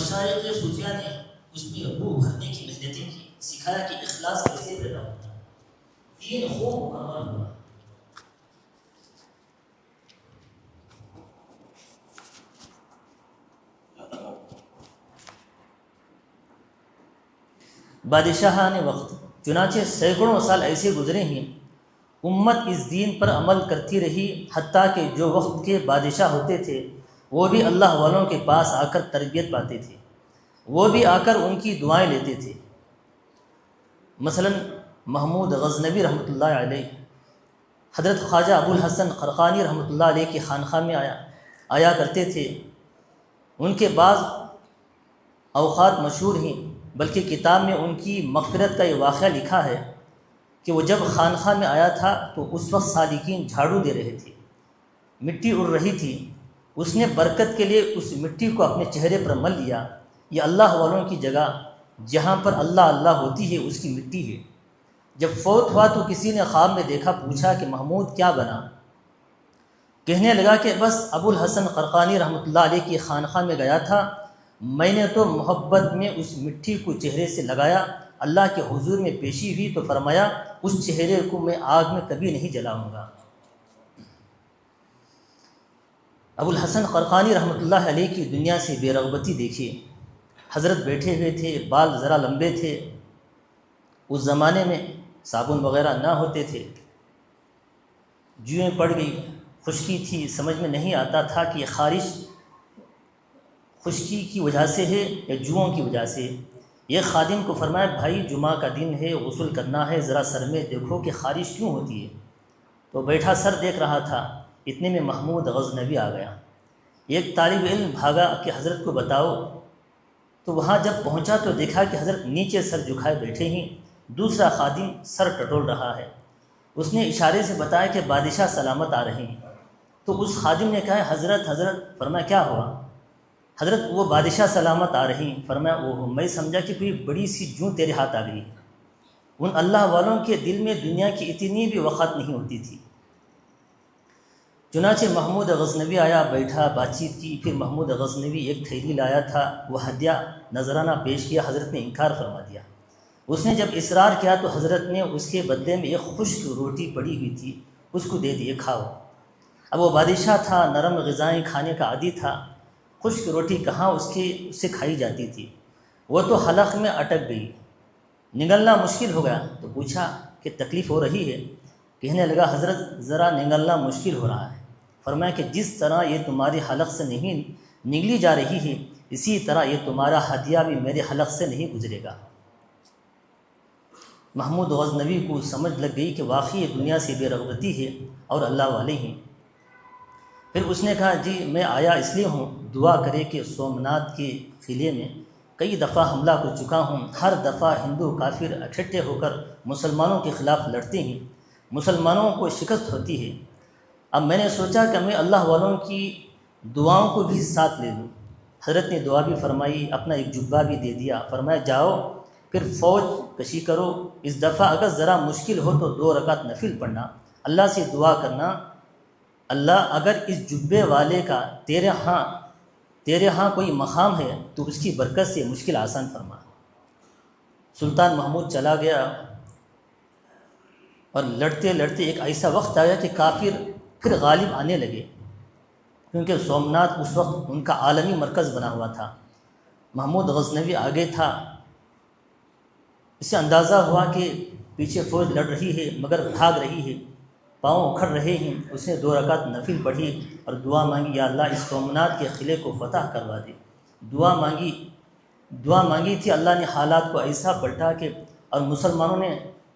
مشائخ صوفیہ نے اس میں روح بھرنے کی محنتیں کی، سکھایا کہ اخلاص کیسے پیدا ہوتا ہے، 3 خوب مقامات ہوا۔ بادشاہان وقت، چنانچہ سینکڑوں سال ایسے گزرے ہیں، امت اس دین پر عمل کرتی رہی، حتیٰ کہ جو وقت کے بادشاہ ہوتے تھے وہ بھی اللہ والوں کے پاس آ کر تربیت پاتے تھے، وہ بھی آ کر ان کی دعائیں لیتے تھے۔ مثلا محمود غزنوی رحمۃ اللہ علیہ حضرت خواجہ ابو الحسن خرقانی رحمۃ اللہ علیہ کی خانقاہ میں آیا کرتے تھے۔ ان کے بعض اوقات مشہور ہیں، بلکہ کتاب میں ان کی مغفرت کا یہ واقعہ لکھا ہے کہ وہ جب خانقاہ میں آیا تھا تو اس وقت سالکین جھاڑو دے رہے تھے، مٹی اڑ رہی تھی، اس نے برکت کے لیے اس مٹی کو اپنے چہرے پر مل لیا۔ یہ اللہ والوں کی جگہ جہاں پر اللہ اللہ ہوتی ہے اس کی مٹی ہے۔ جب فوت ہوا تو کسی نے خواب میں دیکھا، پوچھا کہ محمود کیا بنا؟ کہنے لگا کہ بس ابو الحسن خرقانی رحمۃ اللہ علیہ کی خانقاہ میں گیا تھا، میں نے تو محبت میں اس مٹی کو چہرے سے لگایا، اللہ کے حضور میں پیشی ہوئی تو فرمایا اس چہرے کو میں آگ میں کبھی نہیں جلاؤں گا۔ ابو الحسن خرقانی رحمۃ اللہ علیہ کی دنیا سے بے رغبتی دیکھیے۔ حضرت بیٹھے ہوئے تھے، بال ذرا لمبے تھے، اس زمانے میں صابن وغیرہ نہ ہوتے تھے، جوئیں پڑ گئی، خشکی تھی، سمجھ میں نہیں آتا تھا کہ یہ خارش خشکی کی وجہ سے ہے یا جوؤں کی وجہ سے۔ یہ خادم کو فرمایا بھائی جمعہ کا دن ہے، غسل کرنا ہے، ذرا سر میں دیکھو کہ خارش کیوں ہوتی ہے۔ تو بیٹھا سر دیکھ رہا تھا، اتنے میں محمود غزنوی آ گیا۔ ایک طالب علم بھاگا کہ حضرت کو بتاؤ، تو وہاں جب پہنچا تو دیکھا کہ حضرت نیچے سر جھکائے بیٹھے ہیں، دوسرا خادم سر ٹٹول رہا ہے۔ اس نے اشارے سے بتایا کہ بادشاہ سلامت آ رہے ہیں۔ تو اس خادم نے کہا حضرت حضرت، فرمایا کیا ہوا؟ حضرت وہ بادشاہ سلامت آ رہے ہیں۔ فرمایا اوہ، میں سمجھا کہ کوئی بڑی سی جوں تیرے ہاتھ آ گئی ہے۔ ان اللہ والوں کے دل میں دنیا کی اتنی بھی وقت نہیں ہوتی تھی۔ چنانچہ محمود غزنوی آیا، بیٹھا، بات چیت کی، پھر محمود غزنوی ایک تھیلی لایا تھا، وہ ہدیہ نذرانہ پیش کیا، حضرت نے انکار فرما دیا۔ اس نے جب اصرار کیا تو حضرت نے اس کے بدلے میں ایک خشک روٹی پڑی ہوئی تھی، اس کو دے دیے، کھاؤ۔ اب وہ بادشاہ تھا، نرم غذائیں کھانے کا عادی تھا، خشک روٹی کہاں اس سے کھائی جاتی تھی، وہ تو حلق میں اٹک گئی، نگلنا مشکل ہو گیا۔ تو پوچھا کہ تکلیف ہو رہی ہے؟ کہنے لگا حضرت ذرا نگلنا مشکل ہو رہا ہے۔ فرمایا کہ جس طرح یہ تمہاری حلق سے نہیں نگلی جا رہی ہے، اسی طرح یہ تمہارا ہدیہ بھی میرے حلق سے نہیں گزرے گا۔ محمود غزنوی کو سمجھ لگ گئی کہ واقعی یہ دنیا سے بے رغبتی ہے اور اللہ والے ہیں۔ پھر اس نے کہا جی میں آیا اس لیے ہوں، دعا کرے کہ سومناتھ کے قلعے میں کئی دفعہ حملہ کر چکا ہوں، ہر دفعہ ہندو کافر اکٹھے ہو کر مسلمانوں کے خلاف لڑتے ہیں، مسلمانوں کو شکست ہوتی ہے۔ اب میں نے سوچا کہ میں اللہ والوں کی دعاؤں کو بھی ساتھ لے لوں۔ حضرت نے دعا بھی فرمائی، اپنا ایک جبہ بھی دے دیا، فرمایا جاؤ پھر فوج کشی کرو، اس دفعہ اگر ذرا مشکل ہو تو 2 رکعت نفل پڑھنا، اللہ سے دعا کرنا اللہ اگر اس جبے والے کا تیرے ہاں کوئی مقام ہے تو اس کی برکت سے مشکل آسان فرما۔ سلطان محمود چلا گیا اور لڑتے لڑتے ایک ایسا وقت آیا کہ کافر پھر غالب آنے لگے، کیونکہ سومناتھ اس وقت ان کا عالمی مرکز بنا ہوا تھا۔ محمود غزنوی آگے تھا، اس سے اندازہ ہوا کہ پیچھے فوج لڑ رہی ہے مگر بھاگ رہی ہے، پاؤں اکھڑ رہے ہیں۔ اس نے 2 رکعت نفل پڑھی اور دعا مانگی، یا اللہ اس سومناتھ کے قلعے کو فتح کروا دے۔ دعا مانگی تھی، اللہ نے حالات کو ایسا پلٹا کہ اور مسلمانوں نے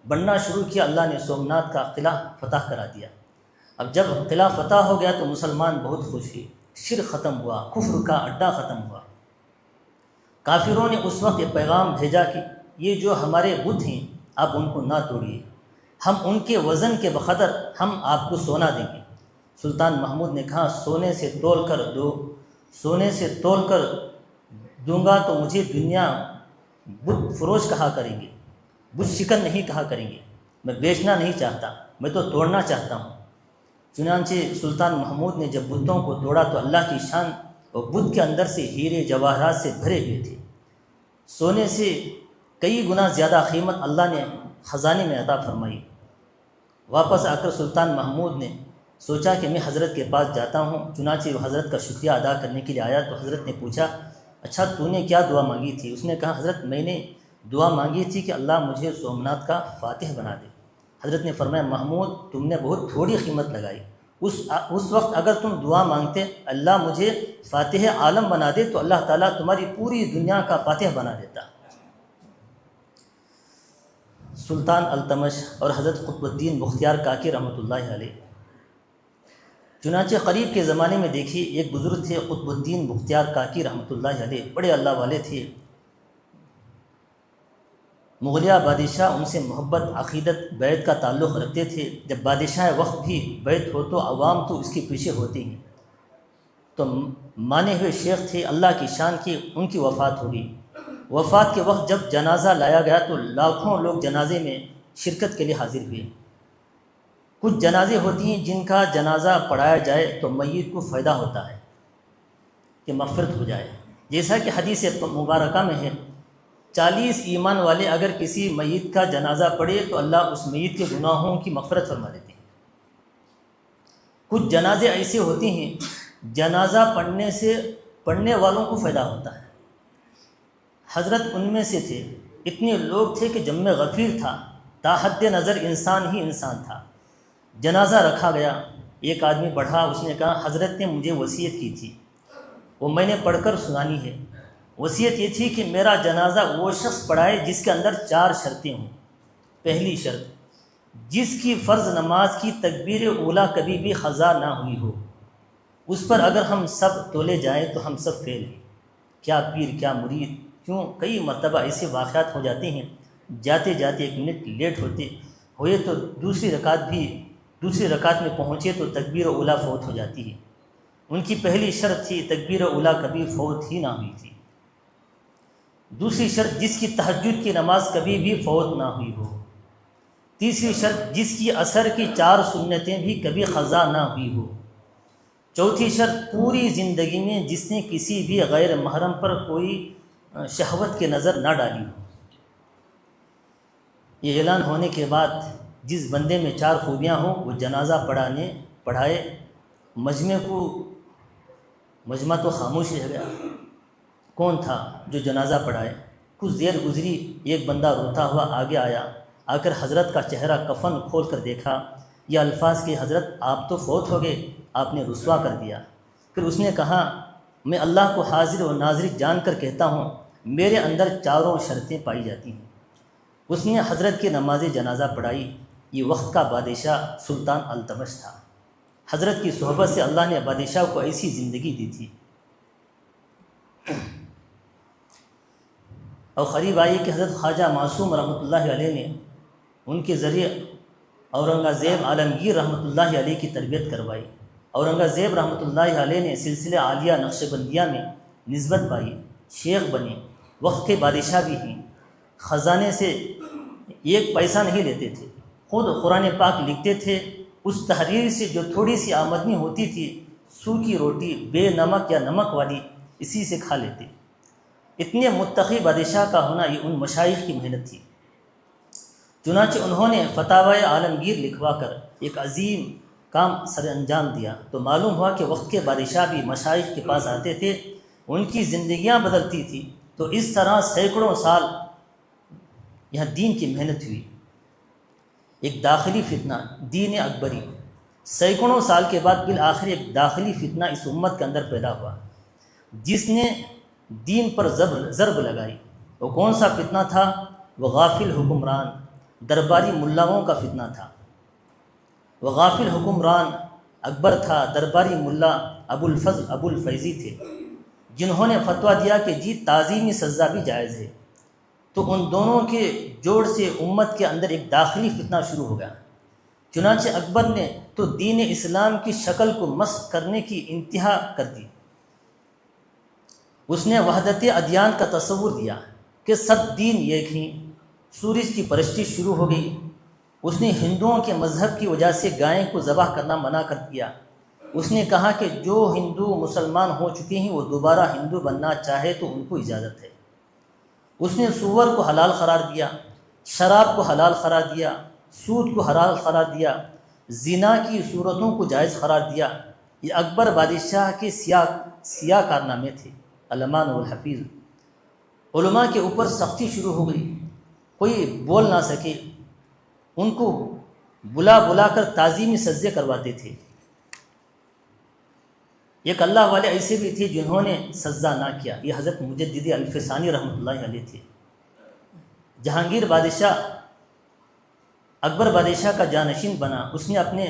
بڑھنا شروع کیا، اللہ نے سومناتھ کا قلعہ فتح کرا دیا۔ اب جب قلعہ فتح ہو گیا تو مسلمان بہت خوش ہوئے، شرک ختم ہوا، کفر کا اڈا ختم ہوا۔ کافروں نے اس وقت یہ پیغام بھیجا کہ یہ جو ہمارے بت ہیں آپ ان کو نہ توڑیے، ہم ان کے وزن کے بقدر ہم آپ کو سونا دیں گے۔ سلطان محمود نے کہا سونے سے تول کر دوں گا تو مجھے دنیا بت فروش کہا کریں گے، بت شکن نہیں کہا کریں گے، میں بیچنا نہیں چاہتا، میں تو توڑنا چاہتا ہوں۔ چنانچہ سلطان محمود نے جب بتوں کو توڑا تو اللہ کی شان اور بدھ کے اندر سے ہیرے جواہرات سے بھرے ہوئے تھے۔ سونے سے کئی گنا زیادہ قیمت اللہ نے خزانے میں عطا فرمائی۔ واپس آ کر سلطان محمود نے سوچا کہ میں حضرت کے پاس جاتا ہوں، چنانچہ وہ حضرت کا شکریہ ادا کرنے کے لیے آیا تو حضرت نے پوچھا، اچھا تو نے کیا دعا مانگی تھی؟ اس نے کہا، حضرت میں نے دعا مانگی تھی کہ اللہ مجھے سومنات کا فاتح بنا دے۔ حضرت نے فرمایا، محمود تم نے بہت تھوڑی قیمت لگائی، اس وقت اگر تم دعا مانگتے اللہ مجھے فاتح عالم بنا دے تو اللہ تعالیٰ تمہاری پوری دنیا کا فاتح بنا دیتا۔ سلطان التمش اور حضرت قطب الدین بختیار کاکی رحمۃ اللہ علیہ، چنانچہ قریب کے زمانے میں دیکھیے ایک بزرگ تھے قطب الدین بختیار کاکی رحمۃ اللہ علیہ، بڑے اللہ والے تھے۔ مغلیہ بادشاہ ان سے محبت، عقیدت، بیعت کا تعلق رکھتے تھے۔ جب بادشاہ وقت بھی بیعت ہو تو عوام تو اس کے پیچھے ہوتی ہیں۔ تو مانے ہوئے شیخ تھے، اللہ کی شان کی، ان کی وفات ہو گئی۔ وفات کے وقت جب جنازہ لایا گیا تو لاکھوں لوگ جنازے میں شرکت کے لیے حاضر ہوئے۔ کچھ جنازے ہوتی ہیں جن کا جنازہ پڑھایا جائے تو میت کو فائدہ ہوتا ہے کہ مغفرت ہو جائے، جیسا کہ حدیث مبارکہ میں ہے 40 ایمان والے اگر کسی میت کا جنازہ پڑھے تو اللہ اس میت کے گناہوں کی مغفرت فرما دیتے ہیں۔ کچھ جنازے ایسے ہوتے ہیں جنازہ پڑھنے سے پڑھنے والوں کو فائدہ ہوتا ہے۔ حضرت ان میں سے تھے، اتنے لوگ تھے کہ جم غفیر تھا، تا حد نظر انسان ہی انسان تھا۔ جنازہ رکھا گیا، ایک آدمی بڑھا، اس نے کہا حضرت نے مجھے وصیت کی تھی، وہ میں نے پڑھ کر سنانی ہے۔ وصیت یہ تھی کہ میرا جنازہ وہ شخص پڑھائے جس کے اندر 4 شرطیں ہوں۔ پہلی شرط، جس کی فرض نماز کی تکبیر اولیٰ کبھی بھی قضا نہ ہوئی ہو، اس پر اگر ہم سب تولے جائیں تو ہم سب فیل ہیں۔ کیا پیر کیا مرید، کیوں کئی مرتبہ ایسے واقعات ہو جاتے ہیں، جاتے جاتے 1 منٹ لیٹ ہوئے تو دوسری رکعت میں پہنچے تو تکبیر اولیٰ فوت ہو جاتی ہے۔ ان کی پہلی شرط تھی تکبیر اولیٰ کبھی فوت ہی نہ ہوئی تھی۔ دوسری شرط، جس کی تہجد کی نماز کبھی بھی فوت نہ ہوئی ہو۔ تیسری شرط، جس کی عصر کی 4 سنتیں بھی کبھی قضا نہ ہوئی ہو۔ چوتھی شرط، پوری زندگی میں جس نے کسی بھی غیر محرم پر کوئی شہوت کی نظر نہ ڈالی ہو۔ یہ اعلان ہونے کے بعد جس بندے میں 4 خوبیاں ہوں وہ جنازہ پڑھائے۔ مجمع تو خاموش رہ گیا، کون تھا جو جنازہ پڑھائے؟ کچھ دیر گزری، ایک بندہ روتا ہوا آگے آیا، آ کر حضرت کا چہرہ کفن کھول کر دیکھا، یہ الفاظ کہ حضرت آپ تو فوت ہو گئے، آپ نے رسوا کر دیا۔ پھر اس نے کہا، میں اللہ کو حاضر و ناظر جان کر کہتا ہوں میرے اندر 4 شرطیں پائی جاتی ہیں۔ اس نے حضرت کی نماز جنازہ پڑھائی۔ یہ وقت کا بادشاہ سلطان التمش تھا۔ حضرت کی صحبت سے اللہ نے بادشاہ کو ایسی زندگی دی تھی۔ اور قریب آئی کہ حضرت خواجہ معصوم رحمۃ اللہ علیہ نے ان کے ذریعے اورنگزیب عالمگیر رحمۃ اللہ علیہ کی تربیت کروائی۔ اورنگزیب رحمۃ اللہ علیہ نے سلسلہ عالیہ نقش بندیہ میں نسبت پائی، شیخ بنے، وقت کے بادشاہ بھی ہیں۔ خزانے سے 1 پیسہ نہیں لیتے تھے، خود قرآن پاک لکھتے تھے، اس تحریر سے جو تھوڑی سی آمدنی ہوتی تھی سوکھی روٹی بے نمک یا نمک والی اسی سے کھا لیتے۔ اتنے متقی بادشاہ کا ہونا یہ ان مشائخ کی محنت تھی۔ چنانچہ انہوں نے فتاوی عالمگیر لکھوا کر ایک عظیم کام سر انجام دیا تو معلوم ہوا کہ وقت کے بادشاہ بھی مشائخ کے پاس آتے تھے، ان کی زندگیاں بدلتی تھی۔ تو اس طرح سینکڑوں سال یہاں دین کی محنت ہوئی۔ ایک داخلی فتنہ دین اکبری، سینکڑوں سال کے بعد بالآخر ایک داخلی فتنہ اس امت کے اندر پیدا ہوا جس نے دین پر ضرب لگائی۔ وہ کون سا فتنہ تھا؟ وہ غافل حکمران درباری ملاؤں کا فتنہ تھا۔ وہ غافل حکمران اکبر تھا، درباری ملا ابو الفضل ابو الفیضی تھے، جنہوں نے فتویٰ دیا کہ جی تعزیمی سزا بھی جائز ہے۔ تو ان دونوں کے جوڑ سے امت کے اندر ایک داخلی فتنہ شروع ہو گیا۔ چنانچہ اکبر نے تو دین اسلام کی شکل کو مسخ کرنے کی انتہا کر دی۔ اس نے وحدت ادیان کا تصور دیا کہ سب دین ایک ہیں۔ سورج کی پرستی شروع ہو گئی۔ اس نے ہندوؤں کے مذہب کی وجہ سے گائے کو ذبح کرنا منع کر دیا۔ اس نے کہا کہ جو ہندو مسلمان ہو چکے ہیں وہ دوبارہ ہندو بننا چاہے تو ان کو اجازت ہے۔ اس نے سور کو حلال قرار دیا، شراب کو حلال قرار دیا، سود کو حلال قرار دیا، زنا کی صورتوں کو جائز قرار دیا۔ یہ اکبر بادشاہ کے سیاہ کارنامے تھے۔ علمان والحفیظ، علماء کے اوپر سختی شروع ہو گئی، کوئی بول نہ سکے، ان کو بلا بلا کر تعظیمی سجدے کرواتے تھے۔ ایک اللہ والے ایسے بھی تھے جنہوں نے سجدہ نہ کیا، یہ حضرت مجدد الفسانی رحمۃ اللہ علیہ تھے۔ جہانگیر بادشاہ اکبر بادشاہ کا جانشین بنا، اس نے اپنے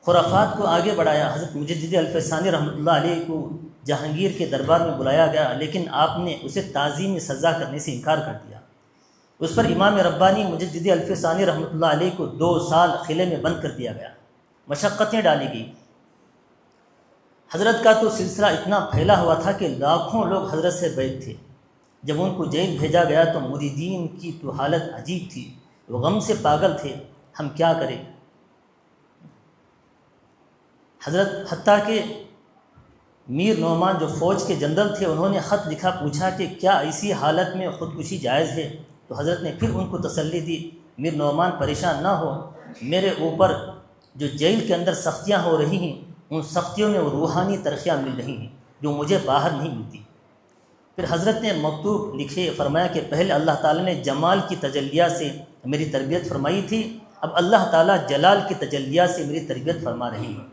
خرافات کو آگے بڑھایا۔ حضرت مجدد الفسانی رحمۃ اللہ علیہ کو جہانگیر کے دربار میں بلایا گیا، لیکن آپ نے اسے تعظیم سجدہ کرنے سے انکار کر دیا۔ اس پر امام ربانی مجدد الفسانی رحمۃ اللہ علیہ کو 2 سال قلعے میں بند کر دیا گیا، مشقتیں ڈالی گئی۔ حضرت کا تو سلسلہ اتنا پھیلا ہوا تھا کہ لاکھوں لوگ حضرت سے بیعت تھے۔ جب ان کو جیل بھیجا گیا تو مریدین کی تو حالت عجیب تھی، وہ غم سے پاگل تھے، ہم کیا کریں۔ حضرت حتیٰ کہ میر نعمان جو فوج کے جنرل تھے، انہوں نے خط لکھا، پوچھا کہ کیا ایسی حالت میں خودکشی جائز ہے؟ تو حضرت نے پھر ان کو تسلی دی، میر نعمان پریشان نہ ہو، میرے اوپر جو جیل کے اندر سختیاں ہو رہی ہیں، ان سختیوں میں وہ روحانی ترقیاں مل رہی ہیں جو مجھے باہر نہیں ملتی۔ پھر حضرت نے مکتوب لکھے، فرمایا کہ پہلے اللہ تعالیٰ نے جمال کی تجلیہ سے میری تربیت فرمائی تھی، اب اللہ تعالیٰ جلال کی تجلیہ سے میری تربیت فرما رہی ہے۔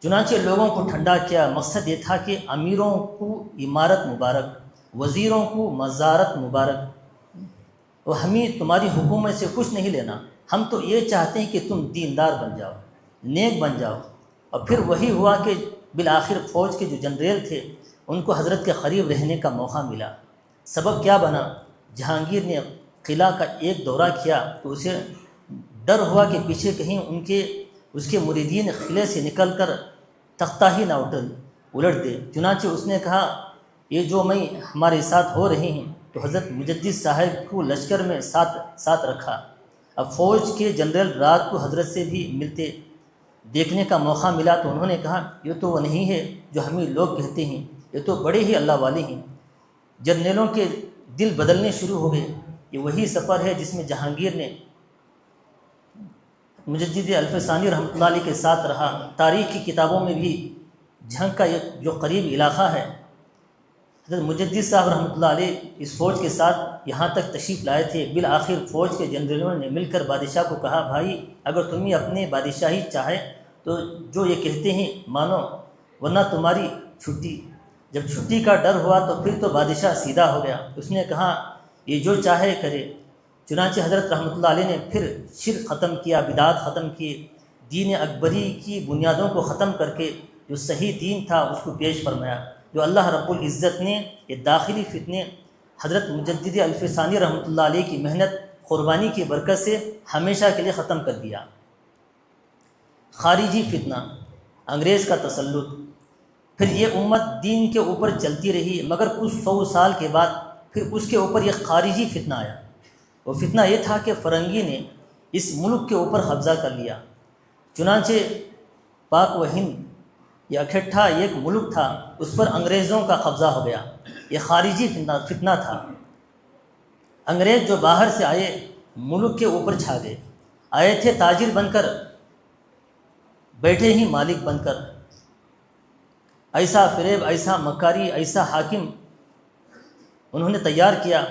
چنانچہ لوگوں کو ٹھنڈا کیا، مقصد یہ تھا کہ امیروں کو عمارت مبارک، وزیروں کو مزارت مبارک، اور ہمیں تمہاری حکومت سے کچھ نہیں لینا، ہم تو یہ چاہتے ہیں کہ تم دیندار بن جاؤ، نیک بن جاؤ۔ اور پھر وہی ہوا کہ بالآخر فوج کے جو جنرل تھے ان کو حضرت کے قریب رہنے کا موقع ملا۔ سبب کیا بنا؟ جہانگیر نے قلعہ کا ایک دورہ کیا تو اسے ڈر ہوا کہ پیچھے کہیں اس کے مریدین قلعے سے نکل کر تختہ ہی نہ الٹ دے۔ چنانچہ اس نے کہا، یہ جو میں ہمارے ساتھ ہو رہے ہیں، تو حضرت مجدد صاحب کو لشکر میں ساتھ رکھا۔ اب فوج کے جنرل رات کو حضرت سے بھی ملتے دیکھنے کا موقع ملا تو انہوں نے کہا، یہ تو وہ نہیں ہے جو ہمیں لوگ کہتے ہیں، یہ تو بڑے ہی اللہ والے ہیں۔ جرنیلوں کے دل بدلنے شروع ہو گئے۔ یہ وہی سفر ہے جس میں جہانگیر نے مجدد الفسانی رحمۃ اللہ علیہ کے ساتھ رہا۔ تاریخ کی کتابوں میں بھی جھنگ کا جو قریب علاقہ ہے، حضرت مجدد صاحب رحمۃ اللہ علیہ اس فوج کے ساتھ یہاں تک تشریف لائے تھے۔ بالآخر فوج کے جنرلوں نے مل کر بادشاہ کو کہا، بھائی اگر تمہیں اپنے بادشاہی چاہے تو جو یہ کہتے ہیں مانو، ورنہ تمہاری چھٹی۔ جب چھٹی کا ڈر ہوا تو پھر تو بادشاہ سیدھا ہو گیا، اس نے کہا یہ جو چاہے کرے۔ چنانچہ حضرت رحمۃ اللہ علیہ نے پھر شرک ختم کیا، بدعات ختم کیے، دین اکبری کی بنیادوں کو ختم کر کے جو صحیح دین تھا اس کو پیش فرمایا، جو اللہ رب العزت نے یہ داخلی فتنے حضرت مجدد الفسانی رحمۃ اللہ علیہ کی محنت قربانی کی برکت سے ہمیشہ کے لیے ختم کر دیا۔ خارجی فتنہ، انگریز کا تسلط، پھر یہ امت دین کے اوپر چلتی رہی، مگر کچھ 100 سال کے بعد پھر اس کے اوپر یہ خارجی فتنہ آیا۔ وہ فتنہ یہ تھا کہ فرنگی نے اس ملک کے اوپر قبضہ کر لیا۔ چنانچہ پاک و ہند یہ اکٹھا ایک ملک تھا، اس پر انگریزوں کا قبضہ ہو گیا۔ یہ خارجی فتنہ تھا۔ انگریز جو باہر سے آئے ملک کے اوپر چھا گئے، آئے تھے تاجر بن کر، بیٹھے ہی مالک بن کر۔ ایسا فریب، ایسا مکاری، ایسا حاکم انہوں نے تیار کیا۔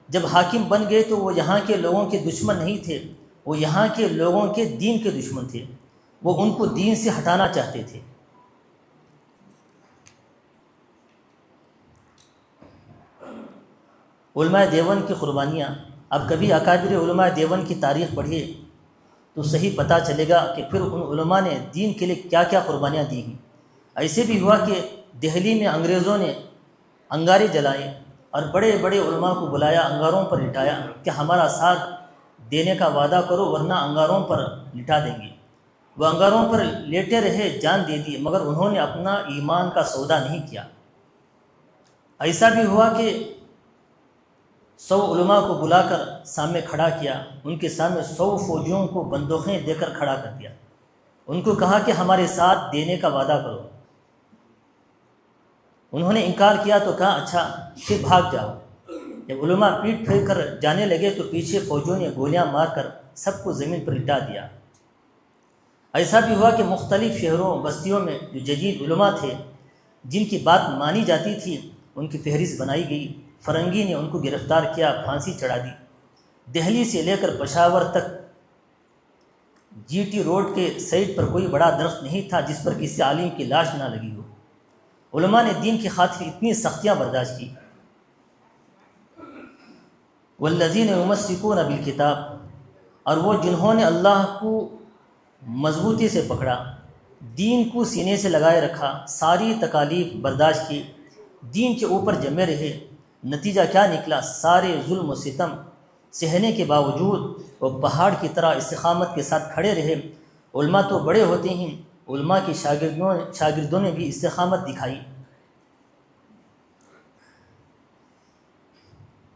جب حاکم بن گئے تو وہ یہاں کے لوگوں کے دشمن نہیں تھے، وہ یہاں کے لوگوں کے دین کے دشمن تھے، وہ ان کو دین سے ہٹانا چاہتے تھے۔ علماء دیوبند کی قربانیاں، اب کبھی اکابر علماء دیوبند کی تاریخ پڑھیے تو صحیح پتہ چلے گا کہ پھر ان علماء نے دین کے لیے کیا کیا قربانیاں دی ہیں۔ ایسے بھی ہوا کہ دہلی میں انگریزوں نے انگارے جلائے اور بڑے بڑے علماء کو بلایا، انگاروں پر لٹایا کہ ہمارا ساتھ دینے کا وعدہ کرو ورنہ انگاروں پر لٹا دیں گے۔ وہ انگاروں پر لیٹے رہے، جان دے دی، مگر انہوں نے اپنا ایمان کا سودا نہیں کیا۔ ایسا بھی ہوا کہ 100 علماء کو بلا کر سامنے کھڑا کیا، ان کے سامنے 100 فوجیوں کو بندوقیں دے کر کھڑا کر دیا، ان کو کہا کہ ہمارے ساتھ دینے کا وعدہ کرو۔ انہوں نے انکار کیا تو کہا اچھا پھر بھاگ جاؤ۔ جب علماء پیٹ پھیر کر جانے لگے تو پیچھے فوجیوں نے گولیاں مار کر سب کو زمین پر لٹا دیا۔ ایسا بھی ہوا کہ مختلف شہروں بستیوں میں جو جدید علماء تھے جن کی بات مانی جاتی تھی ان کی فہرست بنائی گئی، فرنگی نے ان کو گرفتار کیا، پھانسی چڑھا دی۔ دہلی سے لے کر پشاور تک GT روڈ کے سائڈ پر کوئی بڑا درخت نہیں تھا جس پر کسی عالم کی لاش نہ لگی ہو۔ علماء نے دین کی خاطر اتنی سختیاں برداشت کی۔ والذین یمسکون بالکتاب، اور وہ جنہوں نے اللہ کو مضبوطی سے پکڑا، دین کو سینے سے لگائے رکھا، ساری تکالیف برداشت کی، دین کے اوپر جمے رہے۔ نتیجہ کیا نکلا؟ سارے ظلم و ستم سہنے کے باوجود وہ پہاڑ کی طرح استقامت کے ساتھ کھڑے رہے۔ علماء تو بڑے ہوتے ہیں، علماء کے شاگردوں نے بھی استقامت دکھائی۔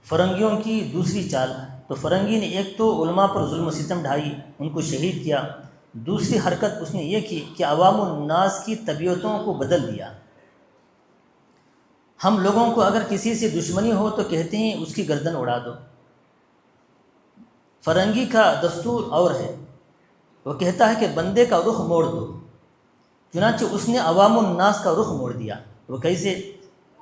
فرنگیوں کی دوسری چال، تو فرنگی نے ایک تو علماء پر ظلم و ستم ڈھائی، ان کو شہید کیا۔ دوسری حرکت اس نے یہ کی کہ عوام الناس کی طبیعتوں کو بدل دیا۔ ہم لوگوں کو اگر کسی سے دشمنی ہو تو کہتے ہیں اس کی گردن اڑا دو۔ فرنگی کا دستور اور ہے، وہ کہتا ہے کہ بندے کا رخ موڑ دو۔ چنانچہ اس نے عوام الناس کا رخ موڑ دیا۔ وہ کیسے؟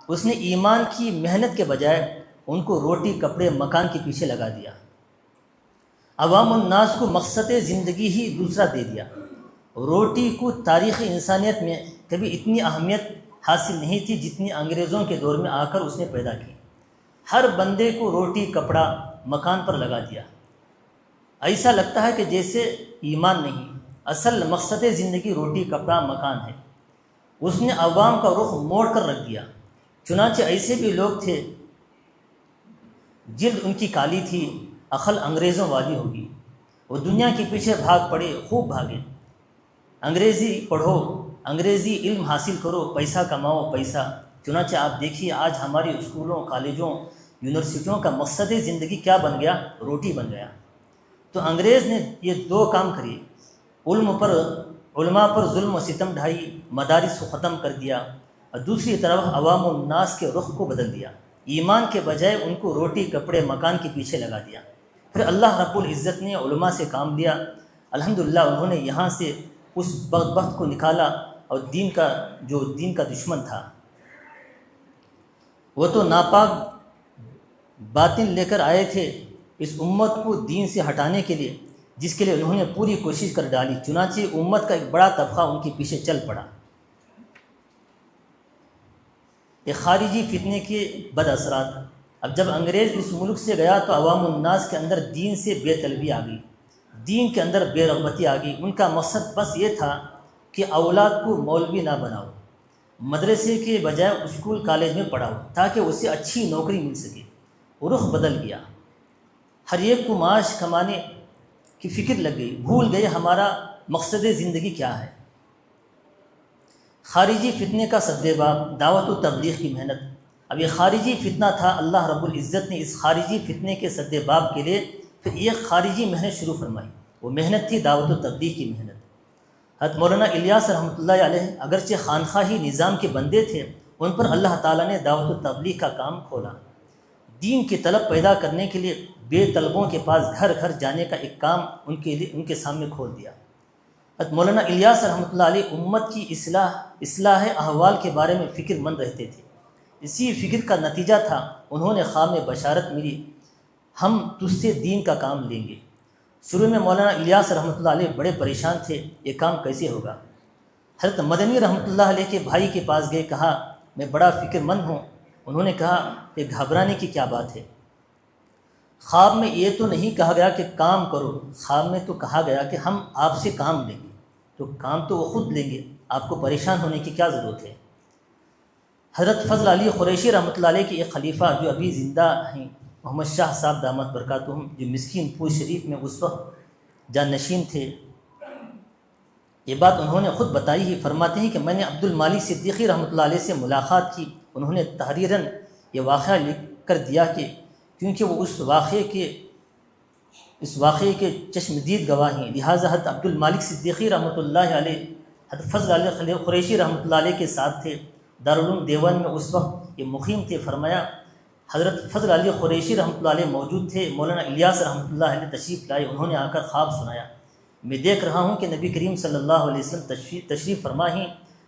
اس نے ایمان کی محنت کے بجائے ان کو روٹی کپڑے مکان کے پیچھے لگا دیا۔ عوام الناس کو مقصد زندگی ہی دوسرا دے دیا۔ روٹی کو تاریخ انسانیت میں کبھی اتنی اہمیت حاصل نہیں تھی جتنی انگریزوں کے دور میں آ کر اس نے پیدا کی۔ ہر بندے کو روٹی کپڑا مکان پر لگا دیا۔ ایسا لگتا ہے کہ جیسے ایمان نہیں، اصل مقصد زندگی روٹی کپڑا مکان ہے۔ اس نے عوام کا رخ موڑ کر رکھ دیا۔ چنانچہ ایسے بھی لوگ تھے جلد ان کی کالی تھی، عقل انگریزوں والی ہوگی، وہ دنیا کے پیچھے بھاگ پڑے، خوب بھاگے۔ انگریزی پڑھو، انگریزی علم حاصل کرو، پیسہ کماؤ، پیسہ۔ چنانچہ آپ دیکھیے آج ہماری اسکولوں، کالجوں، یونیورسٹیوں کا مقصد زندگی کیا بن گیا؟ روٹی بن گیا۔ تو انگریز نے یہ دو کام کریے، علماء پر ظلم و ستم ڈھائی، مدارس کو ختم کر دیا، اور دوسری طرف عوام الناس کے رخ کو بدل دیا۔ ایمان کے بجائے ان کو روٹی کپڑے مکان کے پیچھے لگا دیا۔ پھر اللہ رب العزت نے علماء سے کام لیا، الحمدللہ انہوں نے یہاں سے اس بدبخت کو نکالا، اور دین کا دشمن تھا وہ تو ناپاک باطن لے کر آئے تھے اس امت کو دین سے ہٹانے کے لیے، جس کے لیے انہوں نے پوری کوشش کر ڈالی۔ چنانچہ امت کا ایک بڑا طبقہ ان کے پیچھے چل پڑا۔ یہ خارجی فتنے کے بد اثرات۔ اب جب انگریز اس ملک سے گیا تو عوام الناس کے اندر دین سے بے طلبی آ گئی، دین کے اندر بے رغبتی آ گئی۔ ان کا مقصد بس یہ تھا کہ اولاد کو مولوی نہ بناؤ، مدرسے کے بجائے اسکول کالج میں پڑھاؤ تاکہ اسے اچھی نوکری مل سکے۔ رخ بدل گیا، ہر ایک کو معاش کمانے کی فکر لگ گئی، بھول گئے ہمارا مقصد زندگی کیا ہے۔ خارجی فتنے کا سدباب، دعوت و تبلیغ کی محنت۔ اب یہ خارجی فتنہ تھا، اللہ رب العزت نے اس خارجی فتنے کے سدباب کے لیے پھر ایک خارجی محنت شروع فرمائی۔ وہ محنت تھی دعوت و تبلیغ کی محنت۔ حضرت مولانا الیاس رحمۃ اللہ علیہ اگرچہ خانقاہی نظام کے بندے تھے، ان پر اللہ تعالیٰ نے دعوت و تبلیغ کا کام کھولا۔ دین کی طلب پیدا کرنے کے لیے بے طلبوں کے پاس گھر گھر جانے کا ایک کام ان کے سامنے کھول دیا۔ حضرت مولانا الیاس رحمۃ اللہ علیہ امت کی اصلاح احوال کے بارے میں فکر مند رہتے تھے۔ اسی فکر کا نتیجہ تھا انہوں نے خواب میں بشارت ملی، ہم تجھ سے دین کا کام لیں گے۔ شروع میں مولانا الیاس رحمۃ اللہ علیہ بڑے پریشان تھے، یہ کام کیسے ہوگا۔ حضرت مدنی رحمۃ اللہ علیہ کے بھائی کے پاس گئے، کہا میں بڑا فکر مند ہوں۔ انہوں نے کہا کہ گھبرانے کی کیا بات ہے، خواب میں یہ تو نہیں کہا گیا کہ کام کرو، خواب میں تو کہا گیا کہ ہم آپ سے کام لیں گے، تو کام تو وہ خود لیں گے، آپ کو پریشان ہونے کی کیا ضرورت ہے۔ حضرت فضل علی قریشی رحمۃ اللہ علیہ کے ایک خلیفہ جو ابھی زندہ ہیں، محمد شاہ صاحب دامت برکاتہم، جو مسکین پور شریف میں اس وقت جانشین تھے، یہ بات انہوں نے خود بتائی ہی۔ فرماتے ہیں کہ میں نے عبد المالک صدیقی رحمۃ اللہ علیہ سے ملاقات کی، انہوں نے تحریراً یہ واقعہ لکھ کر دیا کہ کیونکہ وہ اس واقعے کے چشمدید گواہ ہیں۔ لہٰذا حضرت عبد المالک صدیقی رحمۃ اللہ علیہ حضرت فضل علی قریشی رحمۃ اللہ علیہ کے ساتھ تھے، دارالعلوم دیوبند میں اس وقت یہ مقیم تھے۔ فرمایا حضرت فضل علی قریشی رحمۃ اللہ علیہ موجود تھے، مولانا الیاس رحمۃ اللہ علیہ تشریف لائے، انہوں نے آ کر خواب سنایا، میں دیکھ رہا ہوں کہ نبی کریم صلی اللہ علیہ وسلم تشریف فرما ہیں،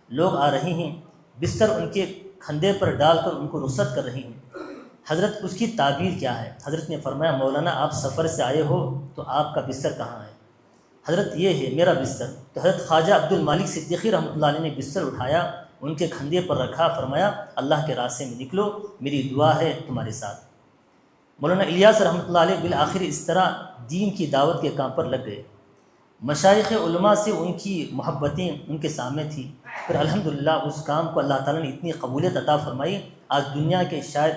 لوگ آ رہے ہیں، بستر ان کے کھندے پر ڈال کر ان کو رخصت کر رہی ہیں۔ حضرت اس کی تعبیر کیا ہے؟ حضرت نے فرمایا مولانا آپ سفر سے آئے ہو تو آپ کا بستر کہاں ہے؟ حضرت یہ ہے میرا بستر۔ تو حضرت خواجہ عبد المالک صدیقی رحمۃ اللہ علیہ نے بستر اٹھایا، ان کے کھندے پر رکھا، فرمایا اللہ کے راستے میں نکلو، میری دعا ہے تمہارے ساتھ۔ مولانا الیاس رحمۃ اللہ علیہ بالآخر اس طرح دین کی دعوت کے کام پر لگ گئے۔ مشائخ علماء سے ان کی محبتیں ان کے سامنے تھیں، پھر الحمدللہ اس کام کو اللہ تعالیٰ نے اتنی قبولیت عطا فرمائی، آج دنیا کے شاید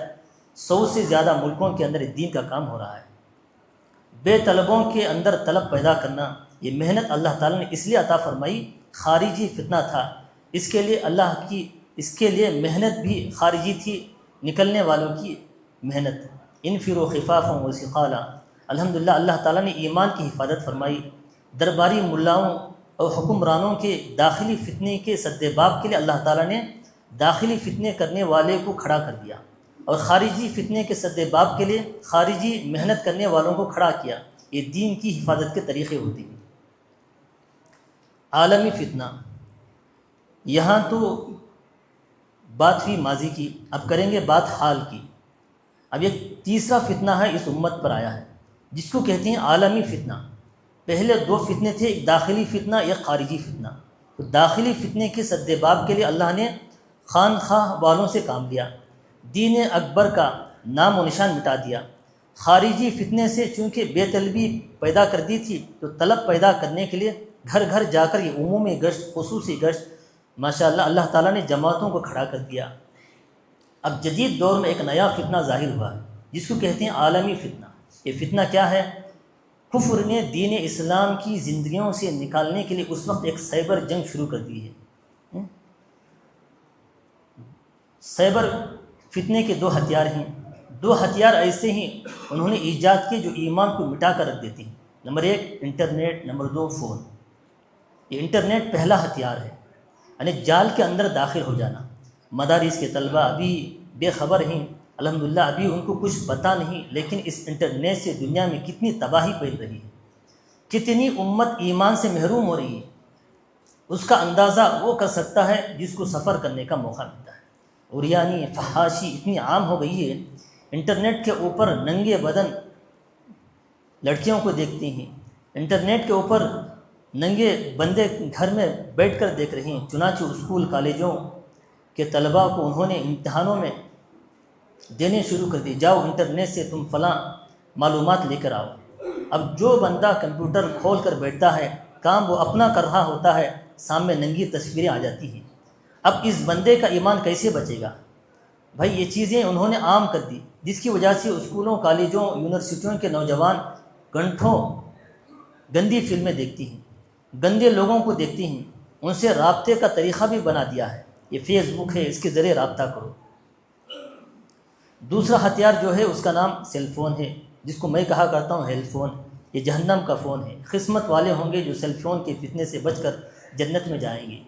100 سے زیادہ ملکوں کے اندر دین کا کام ہو رہا ہے۔ بے طلبوں کے اندر طلب پیدا کرنا، یہ محنت اللہ تعالیٰ نے اس لیے عطا فرمائی، خارجی فتنہ تھا، اس کے لیے محنت بھی خارجی تھی، نکلنے والوں کی محنت۔ انفروا خفافا وثقالا، الحمدللہ اللہ تعالیٰ نے ایمان کی حفاظت فرمائی، درباری ملاؤں اور حکمرانوں کے داخلی فتنے کے سد باب کے لیے اللہ تعالیٰ نے داخلی فتنے کرنے والے کو کھڑا کر دیا، اور خارجی فتنے کے سد باب کے لیے خارجی محنت کرنے والوں کو کھڑا کیا۔ یہ دین کی حفاظت کے طریقے ہوتے ہیں۔ عالمی فتنہ، یہاں تو بات ہوئی ماضی کی، اب کریں گے بات حال کی۔ اب ایک تیسرا فتنہ ہے اس امت پر آیا ہے، جس کو کہتے ہیں عالمی فتنہ۔ پہلے 2 فتنے تھے، ایک داخلی فتنہ، ایک خارجی فتنہ۔ تو داخلی فتنے کے سد باب کے لیے اللہ نے خانخواہ والوں سے کام لیا، دین اکبر کا نام و نشان مٹا دیا۔ خارجی فتنے سے چونکہ بے طلبی پیدا کر دی تھی، تو طلب پیدا کرنے کے لیے گھر گھر جا کر یہ عمومی گشت، خصوصی گشت، ماشاءاللہ اللہ تعالیٰ نے جماعتوں کو کھڑا کر دیا۔ اب جدید دور میں ایک نیا فتنہ ظاہر ہوا ہے، جس کو کہتے ہیں عالمی فتنہ۔ یہ فتنہ کیا ہے؟ کفر نے دین اسلام کی زندگیوں سے نکالنے کے لیے اس وقت ایک سائبر جنگ شروع کر دی ہے۔ سائبر فتنے کے 2 ہتھیار ہیں، 2 ہتھیار ایسے ہیں انہوں نے ایجاد کیے جو ایمان کو مٹا کر رکھ دیتے ہیں۔ Number 1 internet, number 2 phone. یہ انٹرنیٹ پہلا ہتھیار ہے، یعنی جال کے اندر داخل ہو جانا۔ مدارس کے طلبہ ابھی بے خبر ہیں، الحمدللہ ابھی ان کو کچھ پتہ نہیں، لیکن اس انٹرنیٹ سے دنیا میں کتنی تباہی پھیل رہی ہے، کتنی امت ایمان سے محروم ہو رہی ہے، اس کا اندازہ وہ کر سکتا ہے جس کو سفر کرنے کا موقع ملتا ہے۔ اور یعنی فحاشی اتنی عام ہو گئی ہے، انٹرنیٹ کے اوپر ننگے بدن لڑکیوں کو دیکھتے ہیں، انٹرنیٹ کے اوپر ننگے بندے گھر میں بیٹھ کر دیکھ رہے ہیں۔ چنانچہ اسکول کالجوں کے طلباء کو انہوں نے امتحانوں میں دینے شروع کر دی، جاؤ انٹرنیٹ سے تم فلاں معلومات لے کر آؤ۔ اب جو بندہ کمپیوٹر کھول کر بیٹھتا ہے، کام وہ اپنا کر رہا ہوتا ہے، سامنے ننگی تصویریں آ جاتی ہیں۔ اب اس بندے کا ایمان کیسے بچے گا؟ بھائی یہ چیزیں انہوں نے عام کر دی، جس کی وجہ سے اسکولوں، کالجوں، یونیورسٹیوں کے نوجوان گھنٹوں گندی فلمیں دیکھتی ہیں، گندے لوگوں کو دیکھتی ہیں، ان سے رابطے کا طریقہ بھی بنا دیا ہے۔ یہ فیس بک ہے، اس کے ذریعے رابطہ کرو۔ دوسرا ہتھیار جو ہے اس کا نام سیل فون ہے، جس کو میں کہا کرتا ہوں ہیل فون۔ یہ جہنم کا فون ہے۔ قسمت والے ہوں گے جو سیل فون کے فتنے سے بچ کر جنت میں جائیں گے۔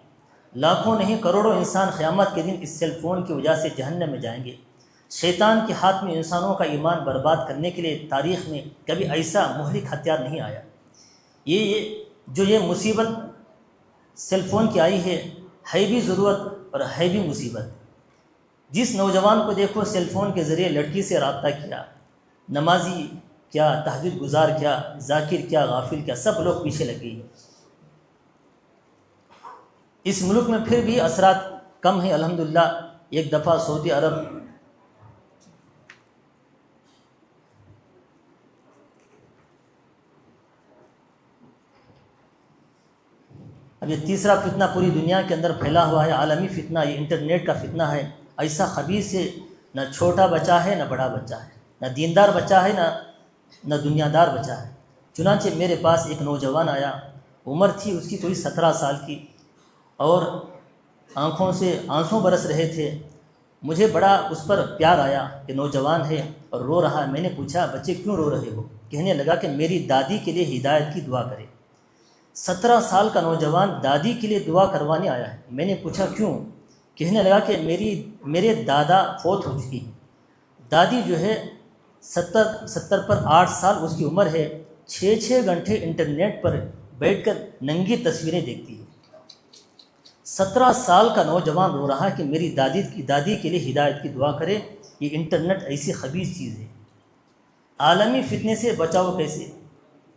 لاکھوں نہیں کروڑوں انسان قیامت کے دن اس سیل فون کی وجہ سے جہنم میں جائیں گے۔ شیطان کے ہاتھ میں انسانوں کا ایمان برباد کرنے کے لیے تاریخ میں کبھی ایسا مہلک ہتھیار نہیں آیا۔ یہ مصیبت سیل فون کی آئی ہے بھی ضرورت اور ہے بھی مصیبت۔ جس نوجوان کو دیکھو سیل فون کے ذریعے لڑکی سے رابطہ کیا، نمازی کیا، تہجد گزار کیا، ذاکر کیا، غافل کیا، سب لوگ پیچھے لگ گئی۔ اس ملک میں پھر بھی اثرات کم ہیں الحمدللہ۔ ایک دفعہ سعودی عرب اب یہ تیسرا فتنہ پوری دنیا کے اندر پھیلا ہوا ہے، عالمی فتنہ، یہ انٹرنیٹ کا فتنہ ہے۔ ایسا خبیث ہے، نہ چھوٹا بچہ ہے نہ بڑا بچہ ہے، نہ دیندار بچہ ہے نہ دنیا دار بچہ ہے۔ چنانچہ میرے پاس ایک نوجوان آیا، عمر تھی اس کی کوئی 17 سال کی، اور آنکھوں سے آنسو برس رہے تھے۔ مجھے بڑا اس پر پیار آیا کہ نوجوان ہے اور رو رہا ہے۔ میں نے پوچھا بچے کیوں رو رہے ہو؟ کہنے لگا کہ میری دادی کے لیے ہدایت کی دعا کرے۔ 17 سال کا نوجوان دادی کے لیے دعا کروانے آیا ہے۔ میں نے پوچھا کیوں؟ کہنے لگا کہ میرے دادا فوت ہو چکی ہیں، دادی جو ہے 70 پر 8 سال اس کی عمر ہے، 6 گھنٹے انٹرنیٹ پر بیٹھ کر ننگی تصویریں دیکھتی ہے۔ 17 سال کا نوجوان رو رہا ہے کہ میری دادی کے لیے ہدایت کی دعا کرے۔ یہ انٹرنیٹ ایسی خبیث چیز ہے۔ عالمی فتنے سے بچاؤ کیسے؟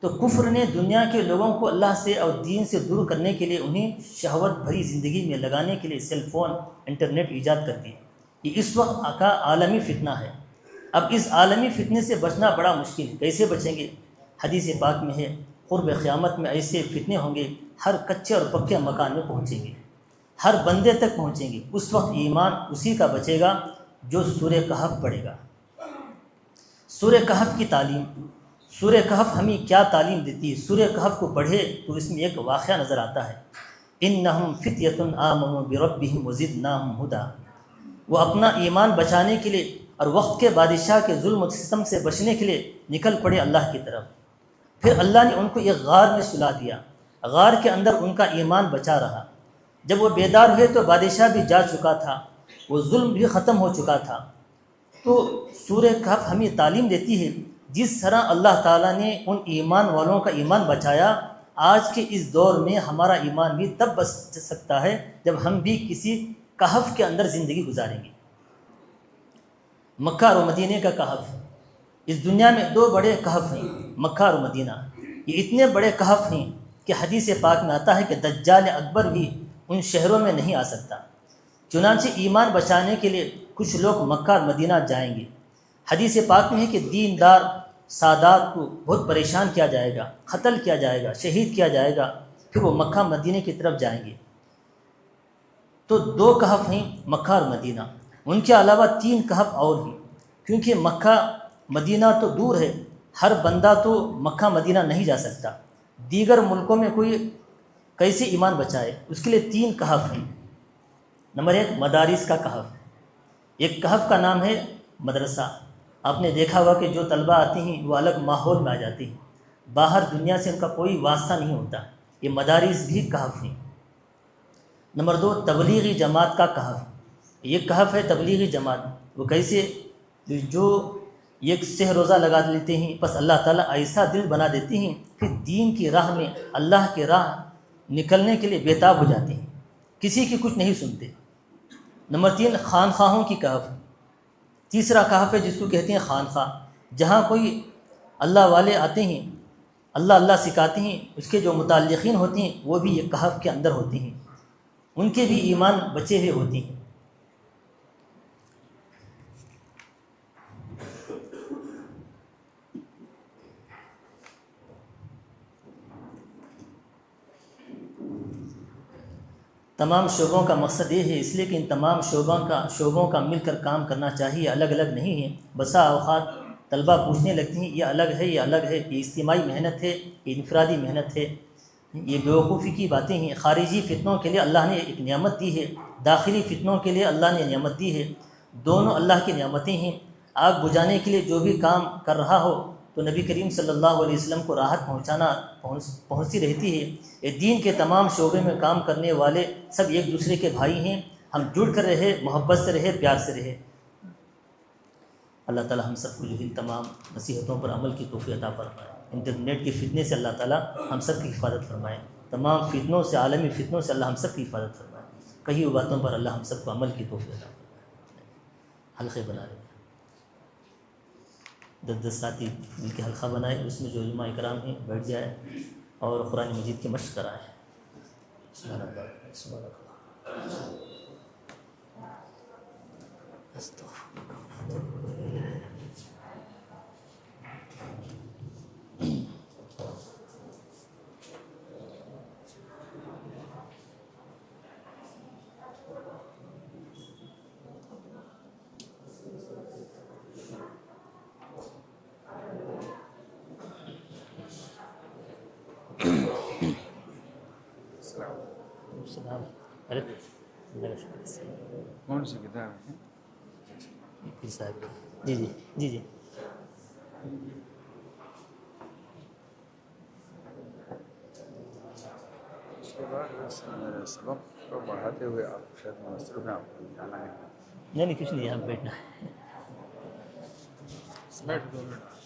تو کفر نے دنیا کے لوگوں کو اللہ سے اور دین سے دور کرنے کے لیے انہیں شہوت بھری زندگی میں لگانے کے لیے سیل فون، انٹرنیٹ ایجاد کر دی۔ یہ اس وقت کا عالمی فتنہ ہے۔ اب اس عالمی فتنے سے بچنا بڑا مشکل ہے۔ کیسے بچیں گے؟ حدیث پاک میں ہے قرب قیامت میں ایسے فتنے ہوں گے، ہر کچے اور پکے مکان میں پہنچیں گے، ہر بندے تک پہنچیں گے۔ اس وقت ایمان اسی کا بچے گا جو سورہ کہف پڑھے گا۔ سورہ کہف کی تعلیم، سورہ کہف ہمیں کیا تعلیم دیتی ہے؟ سورہ کہف کو پڑھے تو اس میں ایک واقعہ نظر آتا ہے، انہم فتیۃ آمنوا بربہم وزدناہم ھدی۔ وہ اپنا ایمان بچانے کے لیے اور وقت کے بادشاہ کے ظلم و ستم سے بچنے کے لیے نکل پڑے اللہ کی طرف۔ پھر اللہ نے ان کو ایک غار میں سلا دیا، غار کے اندر ان کا ایمان بچا رہا۔ جب وہ بیدار ہوئے تو بادشاہ بھی جا چکا تھا، وہ ظلم بھی ختم ہو چکا تھا۔ تو سورہ کہف ہمیں تعلیم دیتی ہے جس طرح اللہ تعالیٰ نے ان ایمان والوں کا ایمان بچایا، آج کے اس دور میں ہمارا ایمان بھی تب بچ سکتا ہے جب ہم بھی کسی کہف کے اندر زندگی گزاریں گے۔ مکہ اور مدینہ کا کہف، اس دنیا میں 2 بڑے کہف ہیں، مکہ اور مدینہ۔ یہ اتنے بڑے کہف ہیں کہ حدیث پاک میں آتا ہے کہ دجال اکبر بھی ان شہروں میں نہیں آ سکتا۔ چنانچہ ایمان بچانے کے لیے کچھ لوگ مکہ اور مدینہ جائیں گے۔ حدیث پاک میں ہے کہ دیندار سادات کو بہت پریشان کیا جائے گا، قتل کیا جائے گا، شہید کیا جائے گا، پھر وہ مکہ مدینہ کی طرف جائیں گے۔ تو 2 کہف ہیں مکہ اور مدینہ، ان کے علاوہ 3 کہف اور ہیں، کیونکہ مکہ مدینہ تو دور ہے، ہر بندہ تو مکہ مدینہ نہیں جا سکتا۔ دیگر ملکوں میں کوئی کیسے ایمان بچائے؟ اس کے لیے 3 کہف ہیں۔ نمبر 1 مدارس کا کہف۔ ایک کہف کا نام ہے مدرسہ۔ آپ نے دیکھا ہوا کہ جو طلبہ آتے ہیں وہ الگ ماحول میں آ جاتے ہیں، باہر دنیا سے ان کا کوئی واسطہ نہیں ہوتا۔ یہ مدارس بھی کہف ہیں۔ نمبر 2 تبلیغی جماعت کا کہف۔ یہ کہف ہے تبلیغی جماعت۔ وہ کیسے؟ جو ایک سہ روزہ لگا لیتے ہیں، بس اللہ تعالیٰ ایسا دل بنا دیتے ہیں، پھر دین کی راہ میں اللہ کی راہ نکلنے کے لیے بےتاب ہو جاتے ہیں، کسی کی کچھ نہیں سنتے۔ نمبر 3 خانخواہوں کی کہف۔ تیسرا کہف ہے جس کو کہتے ہیں خانخواہ، جہاں کوئی اللہ والے آتے ہیں، اللہ اللہ سکھاتے ہیں، اس کے جو متعلقین ہوتے ہیں وہ بھی یہ کہف کے اندر ہوتے ہیں، ان کے بھی ایمان بچے ہوئے ہوتے ہیں۔ تمام شعبوں کا مقصد یہ ہے، اس لیے کہ ان تمام شعبوں کا مل کر کام کرنا چاہیے، الگ الگ نہیں ہیں۔ بسا اوقات طلبہ پوچھنے لگتے ہیں یہ الگ ہے، یہ الگ ہے، یہ اجتماعی محنت ہے، یہ انفرادی محنت ہے۔ یہ بیوقوفی کی باتیں ہیں۔ خارجی فتنوں کے لیے اللہ نے ایک نعمت دی ہے، داخلی فتنوں کے لیے اللہ نے نعمت دی ہے، دونوں اللہ کی نعمتیں ہیں۔ آگ بجھانے کے لیے جو بھی کام کر رہا ہو تو نبی کریم صلی اللہ علیہ وسلم کو راحت پہنچتی رہتی ہے۔ یہ دین کے تمام شعبے میں کام کرنے والے سب ایک دوسرے کے بھائی ہیں، ہم جڑ کر رہے، محبت سے رہے، پیار سے رہے۔ اللہ تعالی ہم سب کو جو ان تمام نصیحتوں پر عمل کی توفیق عطا فرمائے۔ انٹرنیٹ کے فتنے سے اللہ تعالی ہم سب کی حفاظت فرمائے، تمام فتنوں سے، عالمی فتنوں سے اللہ ہم سب کی حفاظت فرمائے۔ کئی باتوں پر اللہ ہم سب کو عمل کی توفیق عطا فرمائے۔ حلقے بنا رہے ہیں، 10 ساتھی مل کے حلقہ بنائے، اس میں جو علماء اکرام ہیں بیٹھ جائے اور قرآن مجید کی مشق کرائے۔ سبحان اللہ، سبحان اللہ۔ کون سی کتاب ہے؟ پیر صاحب جی جی جی جی اس کے بعد سبق کو بڑھاتے ہوئے آپ شاید مصروف ہیں، آپ کو جانا ہے. نہیں کچھ نہیں، آپ بیٹھنا ہے. بیٹھ دو منٹ.